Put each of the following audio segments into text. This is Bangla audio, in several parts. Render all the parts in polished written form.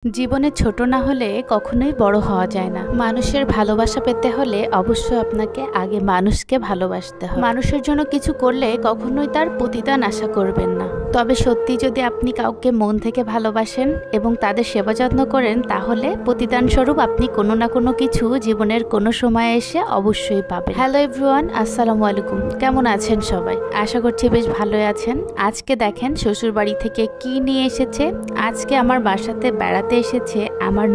জীবনে ছোট না হলে কখনোই বড় হওয়া যায় না। মানুষের ভালোবাসা পেতে হলে অবশ্যই আপনাকে আগে মানুষকে ভালোবাসতে হবে। মানুষের জন্য কিছু করলে কখনোই তার প্রতিদান আশা করবেন না। তবে সত্যি যদি আপনি কাউকে মন থেকে ভালোবাসেন এবং তাদের সেবা যত্ন করেন, তাহলে প্রতিদান স্বরূপ আপনি কোনো না কোনো কিছু জীবনের কোনো সময় এসে অবশ্যই পাবেন। হ্যালো এভরিওয়ান, আসসালামু আলাইকুম। কেমন আছেন সবাই? আশা করছি বেশ ভালোই আছেন। আজকে দেখেন শ্বশুর বাড়ি থেকে কি নিয়ে এসেছে। আজকে আমার বাসাতে বেড়াতে এসেছে আমার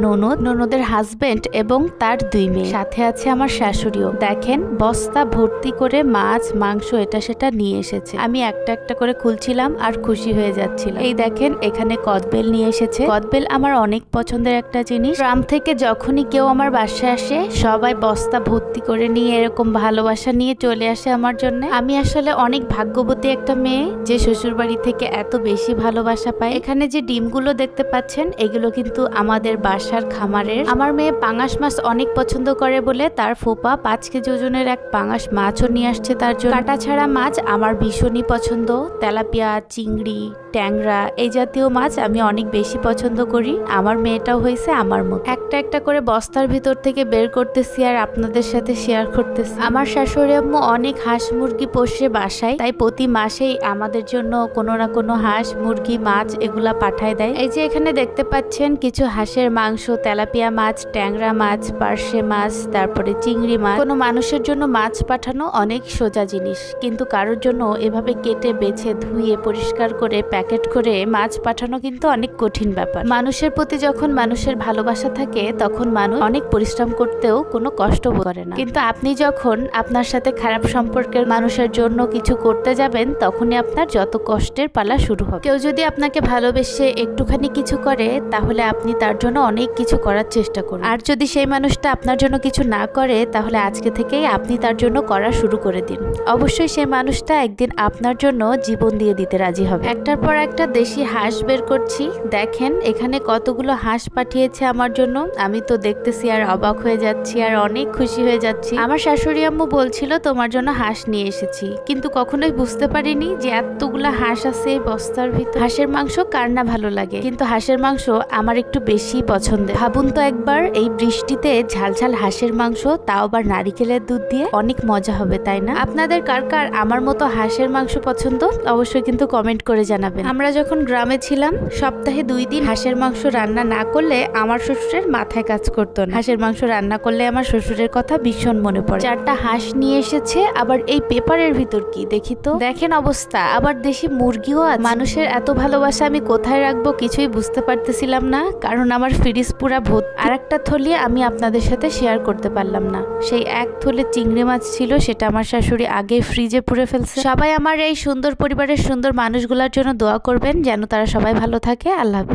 ননদের হাজবেন্ড এবং তার 2 মেয়ে, সাথে আছে আমার শাশুড়িও। দেখেন বস্তা ভর্তি করে মাছ মাংস এটা সেটা নিয়ে এসেছে। আমি একটা একটা করে খুলছিলাম আর খুশি হয়ে যাচ্ছিলাম। এই দেখেন এখানে কদবেল নিয়ে এসেছে। কদবেল আমার অনেক পছন্দের একটা জিনিস। গ্রাম থেকে যখনই কেউ আমার বাসায় আসে, সবাই বস্তা ভর্তি করে নিয়ে এরকম ভালোবাসা নিয়ে চলে আসে আমার জন্য। আমি আসলে অনেক ভাগ্যবতী একটা মেয়ে যে শ্বশুর বাড়ি থেকে এত বেশি ভালোবাসা পায়। এখানে যে ডিমগুলো দেখতে পাচ্ছেন, এগুলো কিন্তু আমাদের বাসার খামারের। আমার মেয়ে পাঙাশ মাছ অনেক পছন্দ করে বলে তার ফুপা 5 কেজি ওজনের এক পাঙাশ মাছও নিয়ে আসছে তার জন্য। কাটা ছাড়া মাছ আমার ভীষণই পছন্দ। তেলাপিয়া, চিংড়ি, ট্যাংরা এই জাতীয় মাছ আমি অনেক বেশি পছন্দ করি। আমার মেয়েটাও হয়েছে আমার মতো। একটা একটা করে বস্তার ভিতর থেকে বের করতেছি আর আপনাদের সাথে শেয়ার করতেছি। আমার শাশুড়ি আম্মু অনেক হাঁস মুরগি পোষে বাসায়, তাই প্রতি মাসেই আমাদের জন্য কোনো না কোনো হাঁস মুরগি মাছ এগুলা পাঠায় দেয়। এই যে এখানে দেখতে পাচ্ছেন কিছু হাঁসের মাংস, তেলাপিয়া মাছ, ট্যাংরা মাছ, পার্শে মাছ, তারপরে চিংড়ি মাছ। কোনো মানুষের জন্য মাছ পাঠানো অনেক সোজা জিনিস, কিন্তু কারোর জন্য এভাবে কেটে বেছে ধুয়ে পরিষ্কার করে প্যাকেট করে মাছ পাঠানো কিন্তু অনেক কঠিন ব্যাপার। মানুষের প্রতি যখন মানুষের ভালোবাসা থাকে, তখন মানুষ অনেক পরিশ্রম করতেও কোনো কষ্ট করে না। কিন্তু আপনি যখন আপনার সাথে খারাপ সম্পর্কের মানুষের জন্য কিছু করতে যাবেন, তখনই আপনার যত কষ্টের পালা শুরু হবে। কেউ যদি আপনাকে ভালোবেসে একটুখানি কিছু করে, তাহলে আপনি তার জন্য অনেক কিছু করার চেষ্টা করুন। আর যদি সেই মানুষটা আপনার জন্য কিছু না করে, তাহলে আজকে থেকেই আপনি তার জন্য করা শুরু করে দিন। অবশ্যই সেই মানুষটা একদিন আপনার জন্য জীবন দিয়ে দিতে রাজি হবে। একটার পর একটা দেশি হাঁস বের করছি। দেখেন এখানে কতগুলো হাঁস পাঠিয়েছে আমার জন্য। আমি তো দেখতেছি আর অবাক হয়ে যাচ্ছি আর অনেক খুশি হয়ে যাচ্ছি। আমার শাশুড়ি আম্মু বলছিল তোমার জন্য হাঁস নিয়ে এসেছি, কিন্তু কখনোই বুঝতে পারিনি যে এতগুলো হাঁস আছে এই বস্তার ভিতর। হাঁসের মাংস কার না ভালো লাগে, কিন্তু হাঁসের মাংস আমার একটু বেশি পছন্দের। ভাবুন তো একবার, এই বৃষ্টিতে ঝালঝাল হাঁসের মাংস, তাও আবার নারিকেলের দুধ দিয়ে, অনেক মজা হবে তাই না? আপনাদের কার কার আমার মতো হাঁসের মাংস পছন্দ অবশ্যই কিন্তু কমেন্ট করে জানাবেন। আমরা যখন গ্রামে ছিলাম, সপ্তাহে 2 দিন হাঁসের মাংস রান্না না করলে আমার শ্বশুরের মাথায় কাজ করতো না। হাঁসের মাংস রান্না করলে আমার শ্বশুরের কথা ভীষণ মনে পড়ে। 4টা হাঁস নিয়ে এসেছে। আবার এই পেপারের ভিতর কি দেখি তো, দেখেন অবস্থা। আবার দেশি মুরগিও আছে। মানুষের এত ভালোবাসা আমি কোথায় রাখবো কিছুই বুঝতে পারতেছিলাম না, কারণ আমার ফ্রিজ পুরা ভর্তি। আর একটা থলি আমি আপনাদের সাথে শেয়ার করতে পারলাম না। সেই এক থলে চিংড়ি মাছ ছিল, সেটা আমার শাশুড়ি আগে ফ্রিজে পুরে ফেলছে। সবাই আমার এই সুন্দর পরিবারের সুন্দর মানুষগুলোর জন্য দোয়া করবেন, যেন তারা সবাই ভালো থাকে। আল্লাহ হাফেজ।